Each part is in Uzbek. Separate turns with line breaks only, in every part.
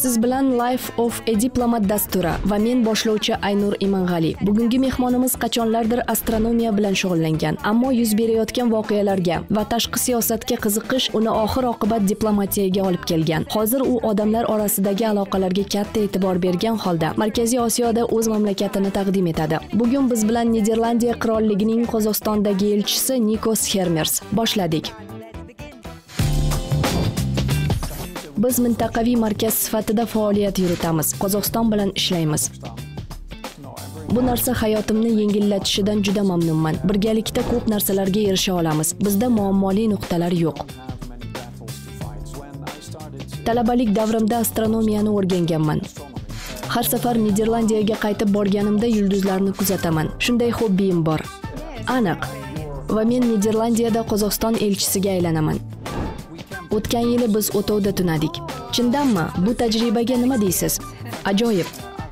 Siz bilan Life of a Diplomat dasturi va men boshlovchi Aynur Imang'ali. Bugungi mehmonimiz qachonlardir astronomiya bilan shug'ullangan, ammo yuz berayotgan voqealarga va tashqi siyosatga qiziqish uni oxir-oqibat diplomatiyaga olib kelgan. Hozir u odamlar orasidagi aloqalarga katta e'tibor bergan holda Markaziy Osiyoda o'z mamlakatini taqdim etadi. Bugun biz bilan Niderlandiya qirolligining Qozog'istondagi elchisi Nikos Hermers. Boshladik. Biz mintaqaviy markaz sifatida faoliyat yuritamiz. Qozog'iston bilan ishlaymiz. Bu narsa hayotimni yengillatishidan juda mamnunman. Birgalikda ko'p narsalarga erisha olamiz. Bizda muammoli nuqtalar yo'q. Talabalik davrimda astronomiyani o'rganganman. Har safar Niderlandiyaga qaytib borganimda yulduzlarni kuzataman. Shunday hobbiyim bor. Aniq. Va men Niderlandiyada Qozog'iston elchisiga aylanaman. O'tgan yili biz o'tovda tunadik. Chindanmi? Bu tajribaga nima deysiz? Ajoyib.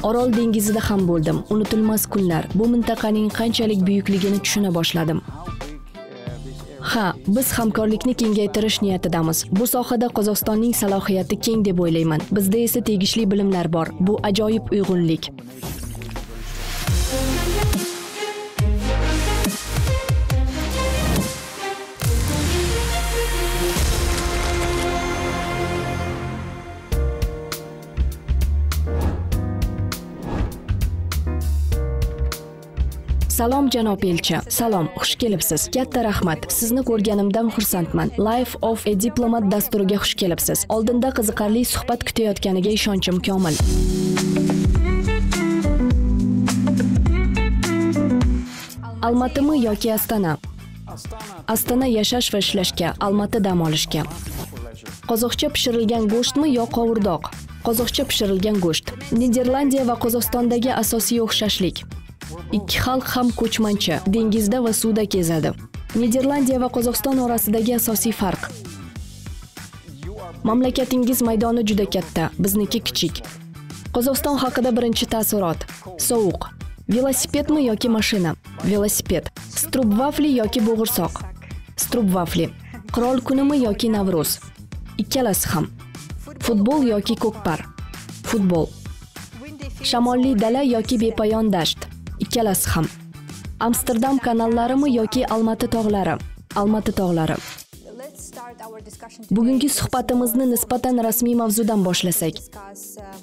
Orol dengizida ham bo'ldim. Unutilmas kunlar. Bu mintaqaning qanchalik buyukligini tushuna boshladim. Ha, biz hamkorlikni kengaytirish niyatidamiz. Bu sohada Qozog'istonning salohiyati keng deb o'ylayman. Bizda esa tegishli bilimlar bor. Bu ajoyib uyg'unlik. Salom janob elchi. Salom, xush kelibsiz. Katta rahmat. Sizni ko'rganimdan xursandman. Life of a Diplomat dasturiga xush kelibsiz. Oldinda qiziqarli suhbat kutayotganiga ishonchim komil. Almatimi yoki Astana? Astana yashash va ishlashga, Almaty dam olishga. Qozoqcha pishirilgan go'shtmi yo qovurdoq? Qozoqcha pishirilgan go'sht. Niderlandiya va Qozog'istondagi asosiy o'xshashlik. Ikki xalq ham ko'chmanchi, dengizda va suvda kezadi. Niderlandiya va Qozog'iston orasidagi asosiy farq. Mamlakatingiz maydoni juda katta, bizniki kichik. Qozog'iston haqida birinchi taassurot. Sovuq. Velosipedmi yoki mashina? Velosiped. Strubvafli yoki bo'g'irsoq? Strubvafli. Qirol kunimi yoki Navruz? Ikkalasi ham. Futbol yoki ko'kpar? Futbol. Shamolli dala yoki bepoyon dasht? Ikkalasi ham. Amsterdam kanallarimi yoki Almaty tog'lari? Almaty tog'lari. Bugungi suhbatimizni nisbatan rasmiy mavzudan boshlasak.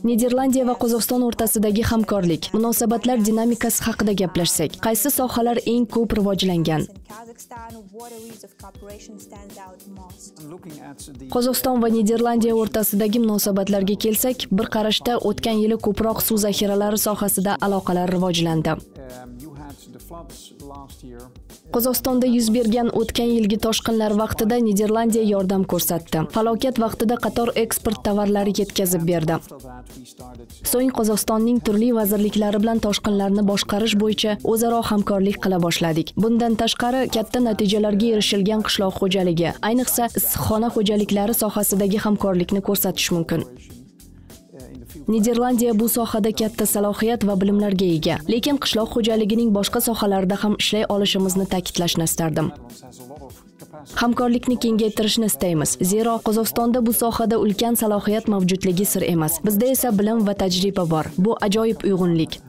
Niderlandiya va Qozog'iston o'rtasidagi hamkorlik, munosabatlar dinamikasi haqida gaplashsak, qaysi sohalar eng ko'p rivojlangan? Qozog'iston va Niderlandiya o'rtasidagi munosabatlarga kelsak, bir qarashda o'tgan yili ko'proq suv zaxiralari sohasida aloqalar rivojlandi. Qozog'istonda yuz bergan o'tgan yilgi toshqinlar vaqtida Niderlandiya yordam ko'rsatdi. Falokat vaqtida qator eksport tovarlari yetkazib berdi. So'ng Qozog'istonning turli vazirliklari bilan toshqinlarni boshqarish bo'yicha o'zaro hamkorlik qila boshladik. Bundan tashqari katta natijalarga erishilgan qishloq xo'jaligi, ayniqsa issiqxona xo'jaliklari sohasidagi hamkorlikni ko'rsatish mumkin. Niderlandiya bu sohada katta salohiyat va bilimlarga ega, lekin qishloq xo'jaligining boshqa sohalarida ham ishlay olishimizni ta'kidlashni istardim. Hamkorlikni kengaytirishni istaymiz, zero Qozog'istonda bu sohada ulkan salohiyat mavjudligi sir emas. Bizda esa bilim va tajriba bor. Bu ajoyib uyg'unlik.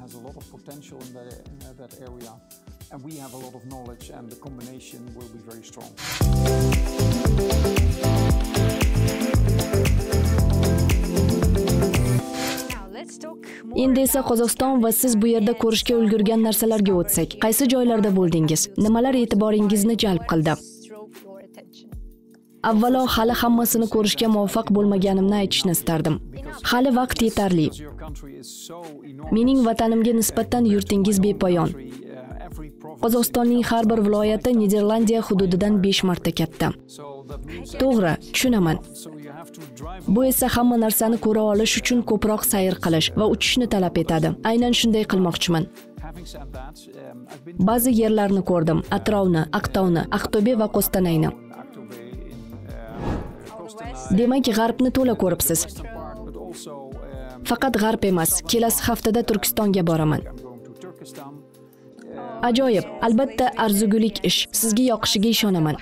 Endi esa Qozog'iston va siz bu yerda ko'rishga ulgurgan narsalarga o'tsak. Qaysi joylarda bo'ldingiz? Nimalar e'tiboringizni jalb qildi? Avvalo, hali hammasini ko'rishga muvaffaq bo'lmaganimni aytishni istardim. Hali vaqt yetarli. Mening vatanimga nisbatan yurtingiz bepoyon. Qozog'istonning har bir viloyati Niderlandiya hududidan 5 marta katta. To'g'ri, tushunaman. Bu esa hamma narsani ko'ra olish uchun ko'proq sayr qilish va uchishni talab etadi. Aynan shunday qilmoqchiman. Ba'zi yerlarni ko'rdim: Atrofni, Aqtovni, Aqto'be va Qo'stanayni. Demak, g'arbni to'la ko'ribsiz. Faqat g'arb emas, kelasi haftada Turkistonga boraman. Ajoyib, albatta arzugulik ish. Sizga yoqishiga ishonaman.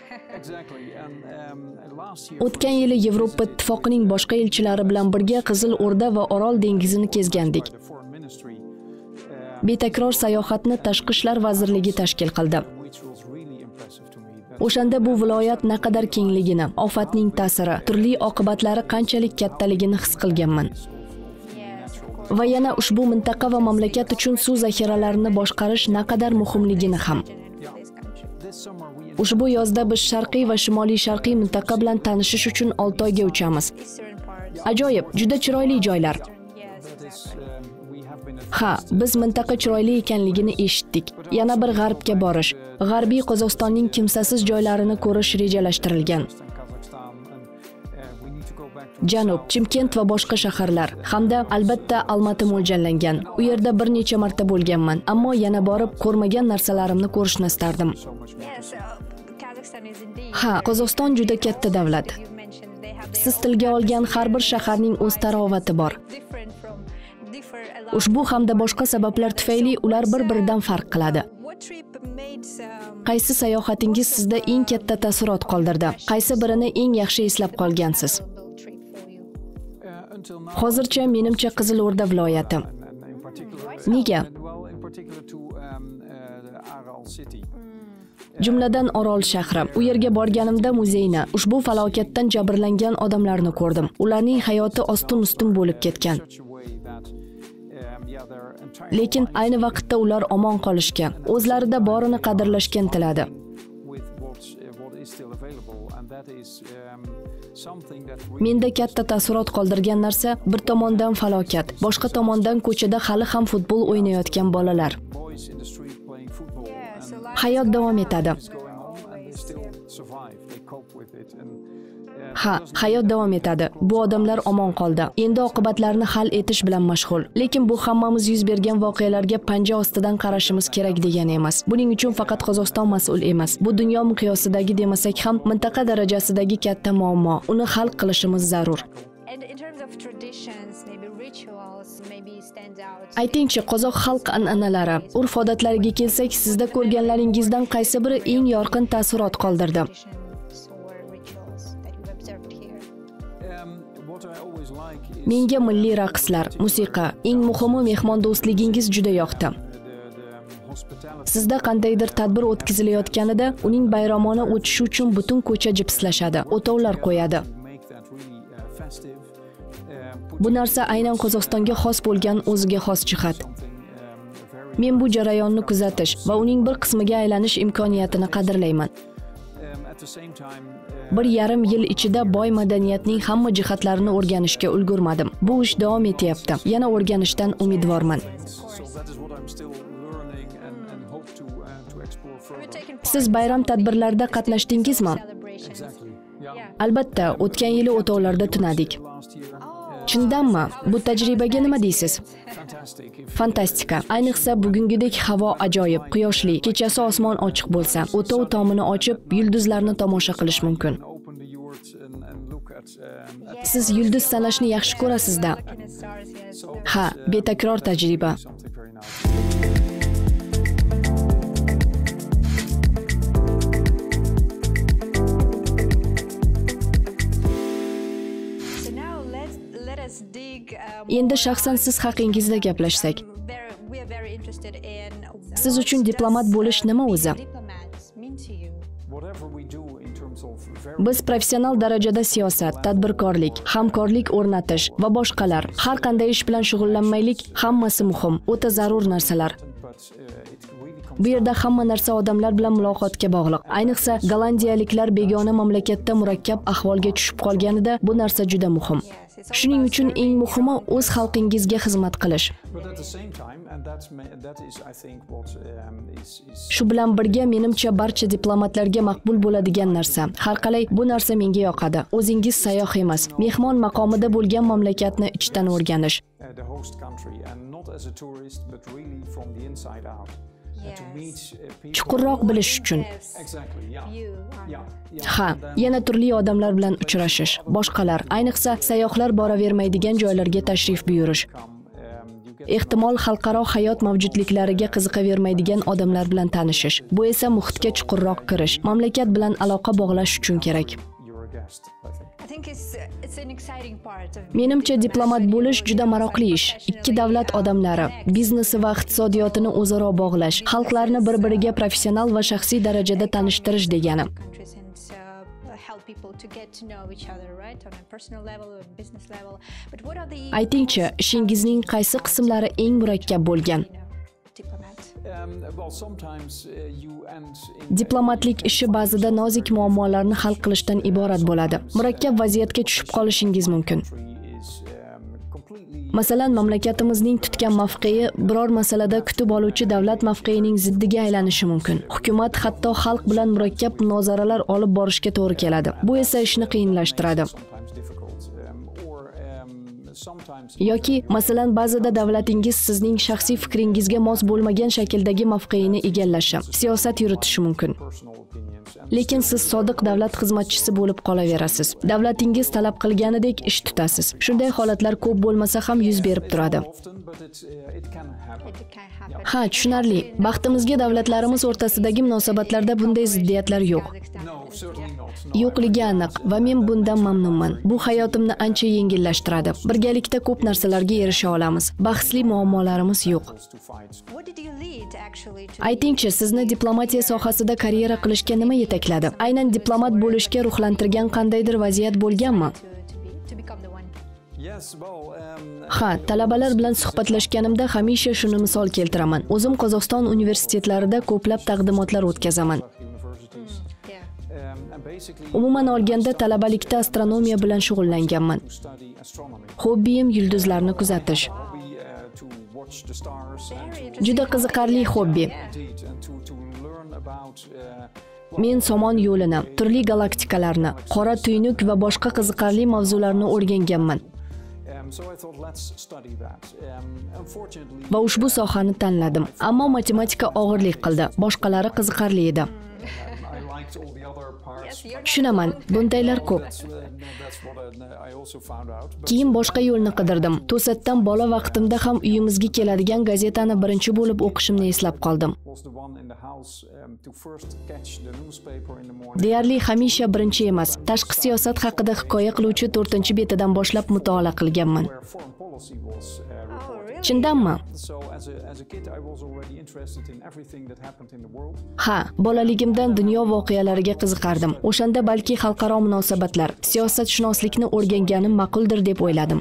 O'tgan yili Yevropa Ittifoqining boshqa elchilari bilan birga Qizil O'rda va Orol dengizini kezgandik. Betakror sayohatni Tashqi ishlar vazirligi tashkil qildi. O'shanda bu viloyat naqadar kengligini, ofatning ta'siri, turli oqibatlari qanchalik kattaligini his qilganman. Va yana ushbu mintaqa va mamlakat uchun suv zaxiralarini boshqarish naqadar muhimligini ham. Ushbu yozda biz sharqiy va shimoliy sharqiy mintaqa bilan tanishish uchun 6 oyga uchamiz. Ajoyib, juda chiroyli joylar. Ha, biz mintaqa chiroyli ekanligini eshitdik. Yana bir g'arbga borish, G'arbiy Qozog'istonning kimsasiz joylarini ko'rish rejalashtirilgan. Janub, Chimkent va boshqa shaharlar hamda albatta Almaty mo'ljallangan. U yerda bir necha marta bo'lganman, ammo yana borib ko'rmagan narsalarimni ko'rishni istardim. Ha, Qozog'iston juda katta davlat. Siz tilga olgan har bir shaharning o'z tarovati bor. Ushbu hamda boshqa sabablar tufayli ular bir-biridan farq qiladi. Qaysi sayohatingiz sizda eng katta taassurot qoldirdi? Qaysi birini eng yaxshi eslab qolgansiz? Hozircha menimcha Qizil O'rda viloyati. Nega? Jumladan Orol shahri. U yerga borganimda muzeyni, ushbu falokatdan jabrlangan odamlarni ko'rdim. Ularning hayoti ostin-ustun bo'lib ketgan. Lekin ayni vaqtda ular omon qolishgan, o'zlarida borini qadrlashga intiladi. Menda katta taassurot qoldirgan narsa bir tomondan falokat, boshqa tomondan ko'chada hali ham futbol o'ynayotgan bolalar. Hayot davom etadi. Ha, hayot davom etadi. Bu odamlar omon qoldi. Endi oqibatlarni hal etish bilan mashg'ul. Lekin bu hammamiz yuz bergan voqealarga panja ostidan qarashimiz kerak degani emas. Buning uchun faqat Qozog'iston mas'ul emas. Bu dunyo miqyosidagi demasak ham mintaqa darajasidagi katta muammo. Uni hal qilishimiz zarur. Aytingchi, qozoq xalq an'analari, urf-odatlariga kelsak, sizda ko'rganlaringizdan qaysi biri eng yorqin taassurot qoldirdi? Menga milliy raqslar, musiqa, eng muhimi mehmondo'stligingiz juda yoqdi. Sizda qandaydir tadbir o'tkazilayotganida, uning bayramona o'tishi uchun butun ko'cha jipslashadi, o'tovlar qo'yadi. Bu narsa aynan Qozog'istonga xos bo'lgan o'ziga xos jihat. Men bu jarayonni kuzatish va uning bir qismiga aylanish imkoniyatini qadrlayman. 1,5 yil ichida boy madaniyatning hamma jihatlarini o'rganishga ulgurmadim. Bu ish davom etyapti. Yana o'rganishdan umidvorman. Siz bayram tadbirlarida qatnashdingizmi? Albatta, o'tgan yili o'tovlarda tunadik. Chindanmi? Bu tajribaga nima deysiz? Fantastika. Ayniqsa bugungidek havo ajoyib, quyoshli, kechasi osmon ochiq bo'lsa, o'tov tomini ochib, yulduzlarni tomosha qilish mumkin. Siz yulduz sanashni yaxshi ko'rasiz-da? Ha, betakror tajriba. Endi shaxsan siz haqingizda gaplashsak. Siz uchun diplomat bo'lish nima o'zi? Biz professional darajada siyosat, tadbirkorlik, hamkorlik o'rnatish va boshqalar, har qanday ish bilan shug'ullanmaylik, hammasi muhim, o'ta zarur narsalar. Bu yerda hamma narsa odamlar bilan muloqotga bog'liq. Ayniqsa gollandiyaliklar begona mamlakatda murakkab ahvolga tushib qolganida bu narsa juda muhim. Shuning uchun eng muhimi o'z xalqingizga xizmat qilish. Shu bilan birga menimcha barcha diplomatlarga maqbul bo'ladigan narsa. Har qalay bu narsa menga yoqadi. O'zingiz sayyoh emas, mehmon maqomida bo'lgan mamlakatni ichdan o'rganish. Chuqurroq bilish uchun. Ha, yana turli odamlar bilan uchrashish, boshqalar, ayniqsa sayyohlar boravermaydigan joylarga tashrif buyurish. Ehtimol xalqaro hayot mavjudliklariga qiziqavermaydigan odamlar bilan tanishish. Bu esa muhitga chuqurroq kirish, mamlakat bilan aloqa bog'lash uchun kerak. Menimcha diplomat bo'lish juda maroqli ish. Ikki davlat odamlari biznesi va iqtisodiyotini o'zaro bog'lash, xalqlarni bir-biriga professional va shaxsiy darajada tanishtirish degani. Aytingchi, ishingizning qaysi qismlari eng murakkab bo'lgan? Diplomatlik ishi ba'zida nozik muammolarni hal qilishdan iborat bo'ladi. Murakkab vaziyatga tushib qolishingiz mumkin. Masalan, mamlakatimizning tutgan mavqei biror masalada kutib oluvchi davlat mavqeining ziddiga aylanishi mumkin. Hukumat hatto xalq bilan murakkab munozaralar olib borishga to'g'ri keladi. Bu esa ishni qiyinlashtiradi. Yoki, masalan, ba'zida davlatingiz sizning shaxsiy fikringizga mos bo'lmagan shakldagi mavqeini egallashi, siyosat yuritishi mumkin. Lekin siz sodiq davlat xizmatchisi bo'lib qolaverasiz. Davlatingiz talab qilganidek ish tutasiz. Shunday holatlar ko'p bo'lmasa ham yuz berib turadi. Ha, tushunarli. Baxtimizga davlatlarimiz o'rtasidagi munosabatlarda bunday ziddiyatlar yo'q. Yo'qligi aniq va men bundan mamnunman. Bu hayotimni ancha yengillashtiradi. Birgalikda ko'p narsalarga erisha olamiz. Bahsli muammolarimiz yo'q. Aytingchi, sizni diplomatiya sohasida karyera qilishga nima yetakladi? Aynan diplomat bo'lishga ruhlantirgan qandaydir vaziyat bo'lganmi? Ha, talabalar bilan suhbatlashganimda hamisha shuni misol keltiraman. O'zim Qozog'iston universitetlarida ko'plab taqdimotlar o'tkazaman. Umuman olganda talabalikda astronomiya bilan shug'ullanganman. Hobbiyim yulduzlarni kuzatish. Juda qiziqarli hobbi. Men somon yo'lini, turli galaktikalarni, qora tuynuk va boshqa qiziqarli mavzularni o'rganganman. Va ushbu sohani tanladim. Ammo matematika og'irlik qildi. Boshqalari qiziqarli edi. Tushunaman, bundaylar ko'p. Keyin boshqa yo'lni qidirdim. To'satdan bola vaqtimda ham uyimizga keladigan gazetani birinchi bo'lib o'qishimni eslab qoldim. Deyarli hamisha birinchi emas, tashqi siyosat haqida hikoya qiluvchi 4-betidan boshlab mutolaa qilganman. Chindanmi? Ha, bolaligimdan dunyo voqealariga qiziqardim. O'shanda balki xalqaro munosabatlar, siyosatshunoslikni o'rganganim ma'quldir deb o'yladim.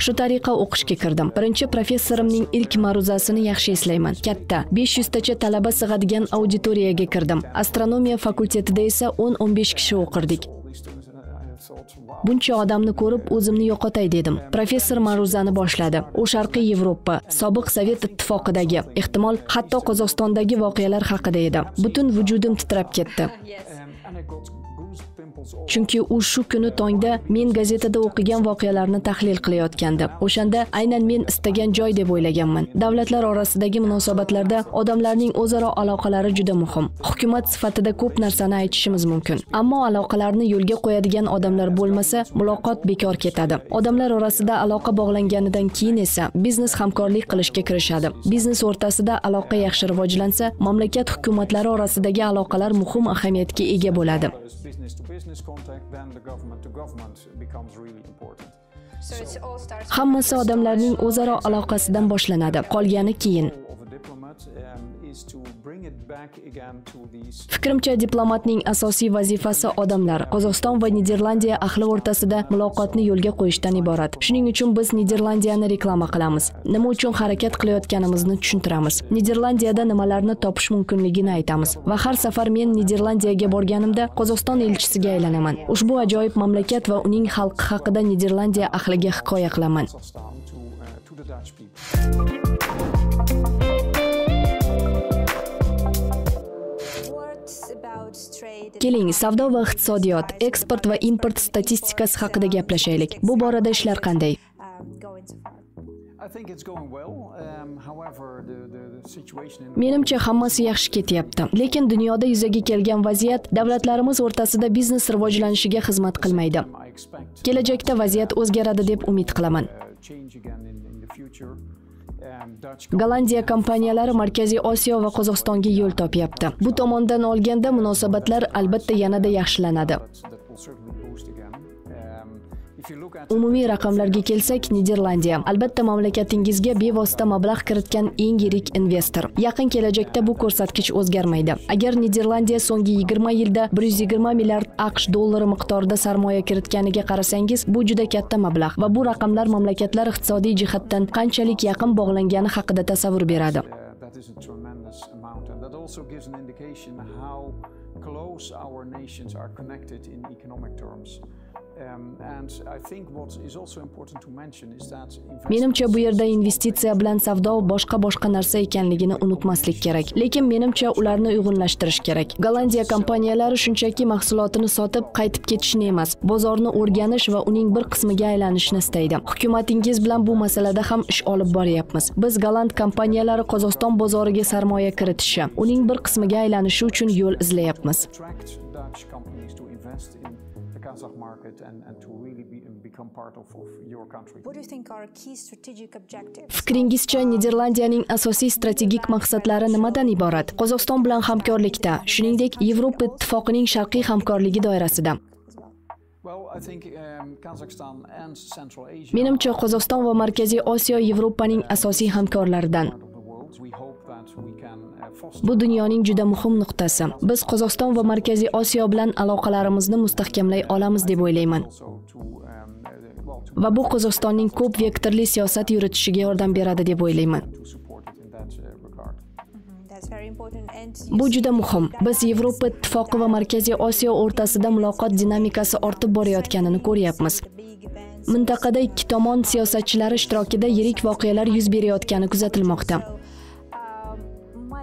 Shu tariqa o'qishga kirdim. Birinchi professorimning ilk ma'ruzasini yaxshi eslayman. Katta, 500 tacha talaba sig'adigan auditoriyaga kirdim. Astronomiya fakultetida esa 10-15 kishi o'qirdik. Buncha odamni ko'rib o'zimni yo'qotay dedim. Professor ma'ruzani boshladi. U Sharqiy Yevropa, sobiq Sovet ittifoqidagi, ehtimol hatto Qozog'istondagi voqealar haqida edi. Butun vujudim titrab ketdi. Chunki u shu kuni tongda men gazetada o'qigan voqealarni tahlil qilayotgandi. O'shanda aynan men istagan joy deb o'ylaganman. Davlatlar orasidagi munosabatlarda odamlarning o'zaro aloqalari juda muhim. Hukumat sifatida ko'p narsani aytishimiz mumkin, ammo aloqalarni yo'lga qo'yadigan odamlar bo'lmasa, muloqot bekor ketadi. Odamlar orasida aloqa bog'langanidan keyin esa biznes hamkorlik qilishga kirishadi. Biznes o'rtasida aloqa yaxshi rivojlansa, mamlakat hukumatlari orasidagi aloqalar muhim ahamiyatga ega bo'ladi. Hammasi odamlarning o'zaro aloqasidan boshlanadi, qolgani keyin. Fikrimcha, diplomatning asosiy vazifasi odamlar, Qozog'iston va Niderlandiya ahli o'rtasida muloqotni yo'lga qo'yishdan iborat. Shuning uchun biz Niderlandiyani reklama qilamiz. Nima uchun harakat qilayotganimizni tushuntiramiz. Niderlandiyada nimalarni topish mumkinligini aytamiz. Va har safar men Niderlandiyaga borganimda Qozog'iston elchisiga aylanaman. Ushbu ajoyib mamlakat va uning xalqi haqida Niderlandiya ahliga hikoya qilaman. Keling, savdo va iqtisodiyot, eksport va import statistikasi haqida gaplashaylik. Bu borada ishlar qanday? Menimcha hammasi yaxshi ketyapti. Lekin dunyoda yuzaga kelgan vaziyat davlatlarimiz o'rtasida biznes rivojlanishiga xizmat qilmaydi. Kelajakda vaziyat o'zgaradi deb umid qilaman. Gollandiya kompaniyalari Markaziy Osiyo va Qozog'istonga yo'l topyapti. Bu tomondan olganda munosabatlar albatta yanada yaxshilanadi. Umumiy raqamlarga kelsak, Niderlandiya albatta mamlakatingizga bevosita mablag' kiritgan eng yirik investor. Yaqin kelajakda bu ko'rsatkich o'zgarmaydi. Agar Niderlandiya so'nggi 20 yilda 120 milliard AQSh dollari miqdorida sarmoya kiritganiga qarasangiz, bu juda katta mablag' va bu raqamlar mamlakatlar iqtisodiy jihatdan qanchalik yaqin bog'langani haqida tasavvur beradi. Menimcha bu yerda investitsiya bilan savdo boshqa narsa ekanligini unutmaslik kerak. Lekin menimcha ularni uyg'unlashtirish kerak. Gollandiya kompaniyalari shunchaki mahsulotini sotib qaytib ketishni emas, bozorni o'rganish va uning bir qismiga aylanishni istaydi. Hukumatingiz bilan bu masalada ham ish olib boryapmiz. Biz Golland kompaniyalari Qozog'iston bozoriga sarmoya kiritishi, uning bir qismiga aylanishi uchun yo'l izlayapmiz.
Kazakh market and to really become part of your country.
What do you think are key strategic objectives?
Fikringizcha Niderlandiyaning asosiy strategik maqsadlari nimadan iborat? Qozog'iston bilan hamkorlikda, shuningdek Yevropa ittifoqining sharqiy hamkorligi doirasida. Menimcha Qozog'iston va Markaziy Osiyo Yevropaning asosiy hamkorlaridan. Bu dunyoning juda muhim nuqtasi. Biz Qozog'iston va Markaziy Osiyo bilan aloqalarimizni mustahkamlay olamiz deb o'ylayman. Va bu Qozog'istonning ko'p vektorli siyosat yuritishiga yordam beradi deb o'ylayman. Bu juda muhim. Biz Yevropa ittifoqi va Markaziy Osiyo o'rtasida muloqot dinamikasi ortib borayotganini ko'ryapmiz. Mintaqada ikki tomon siyosatchilari ishtirokida yirik voqealar yuz berayotgani kuzatilmoqda.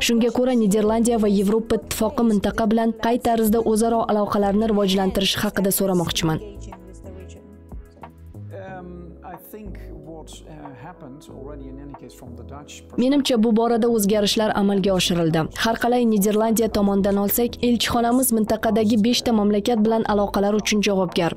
Shunga ko'ra Niderlandiya va Yevropa ittifoqi mintaqa bilan qay tarzda o'zaro aloqalarni rivojlantirish haqida so'ramoqchiman. Menimcha bu borada o'zgarishlar amalga oshirildi. Har qalay Niderlandiya tomonidan olsak, elchixonamiz mintaqadagi 5 ta mamlakat bilan aloqalar uchun javobgar.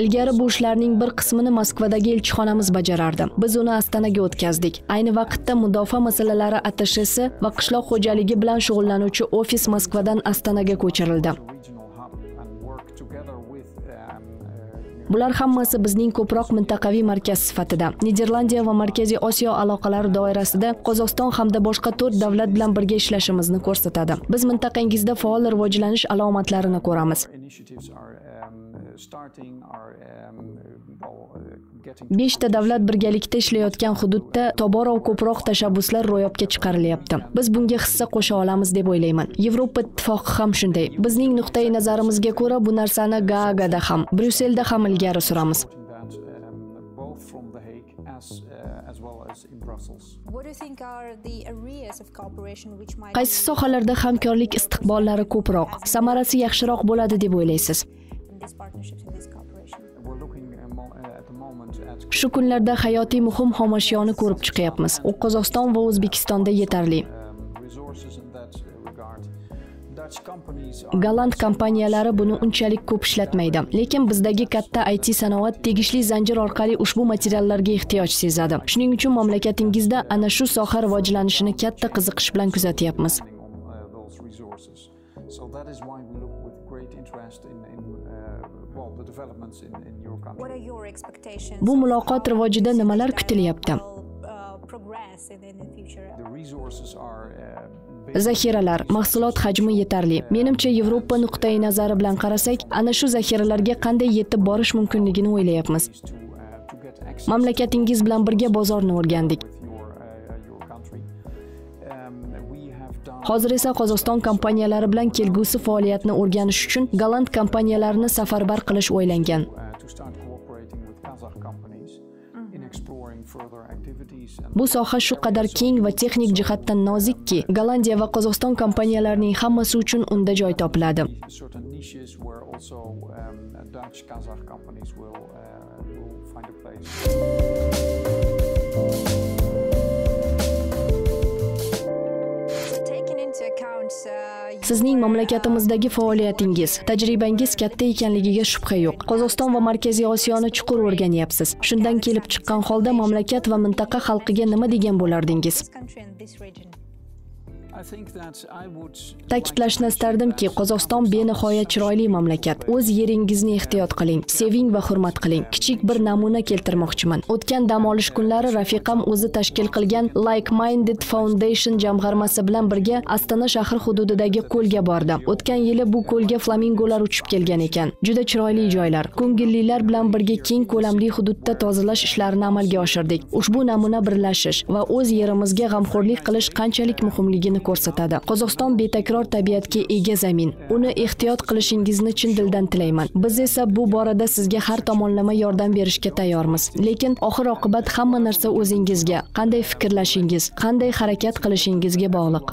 Ilgari bu ishlarning bir qismini Moskvadagi elchixonamiz bajarardi. Biz uni Astanaga o'tkazdik. Ayni vaqtda mudofaa masalalari attashesi va qishloq xo'jaligi bilan shug'ullanuvchi ofis Moskvadan Astanaga ko'chirildi. Bular hammasi bizning ko'proq mintaqaviy markaz sifatida. Niderlandiya va Markaziy Osiyo aloqalari doirasida Qozog'iston hamda boshqa 4 davlat bilan birga ishlashimizni ko'rsatadi. Biz mintaqangizda faol rivojlanish alomatlarini ko'ramiz. 5 ta davlat birgalikda ishlayotgan hududda tobora ko'proq tashabbuslar ro'yobga chiqarilyapti. Biz bunga hissa qo'sha olamiz deb o'ylayman. Yevropa ittifoqi ham shunday. Bizning nuqtai nazarimizga ko'ra bu narsani Gaagada ham, Bryusselda ham ilgari suramiz. Qaysi sohalarda hamkorlik istiqbollari ko'proq, samarasi yaxshiroq bo'ladi deb o'ylaysiz? Shu kunlarda hayotiy muhim xomashyoni ko'rib chiqyapmiz. U Qozog'iston va O'zbekistonda yetarli. Golland kompaniyalari buni unchalik ko'p ishlatmaydi, lekin bizdagi katta IT sanoat tegishli zanjir orqali ushbu materiallarga ehtiyoj sezadi. Shuning uchun mamlakatingizda ana shu soha rivojlanishini katta qiziqish bilan kuzatyapmiz. Bu muloqot rivojida nimalar kutilyapti? Zaxiralar, mahsulot hajmi yetarli. Menimcha Yevropa nuqtai nazari bilan qarasak, ana shu zaxiralarga qanday yetib borish mumkinligini o'ylayapmiz. Mamlakatingiz bilan birga bozorni o'rgandik. Hozir esa Qozog'iston kompaniyalari bilan kelgusi faoliyatni o'rganish uchun Golland kompaniyalarini safarbar qilish o'ylangan. Bu soha shu qadar keng va texnik jihatdan nozikki, Gollandiya va Qozog'iston kompaniyalarining hammasi uchun unda joy topiladi. Sizning mamlakatimizdagi faoliyatingiz, tajribangiz katta ekanligiga shubha yo'q. Qozog'iston va Markaziy Osiyoni chuqur o'rganyapsiz. Shundan kelib chiqqan holda mamlakat va mintaqa xalqiga nima degan bo'lardingiz? Ta'kidlashni istardim-ki, Qozog'iston benihoya chiroyli mamlakat. O'z yeringizni ehtiyot qiling, seving va hurmat qiling. Kichik bir namuna keltirmoqchiman. O'tgan dam olish kunlari rafiqam o'zi tashkil qilgan Like Minded Foundation jamg'armasi bilan birga Astana shahri hududidagi ko'lga bordim. O'tgan yili bu ko'lga flamingolar uchib kelgan ekan. Juda chiroyli joylar. Ko'ngillilar bilan birga keng ko'lamli hududda tozalash ishlarini amalga oshirdik. Ushbu namuna birlashish va o'z yerimizga g'amxo'rlik qilish qanchalik muhimligini ko'rsatadi. Qozog'iston betakror tabiatga ega zamin. Uni ehtiyot qilishingizni chin dildan tilayman. Biz esa bu borada sizga har tomonlama yordam berishga tayyormiz. Lekin oxir-oqibat hamma narsa o'zingizga, qanday fikrlashingiz, qanday harakat qilishingizga bog'liq.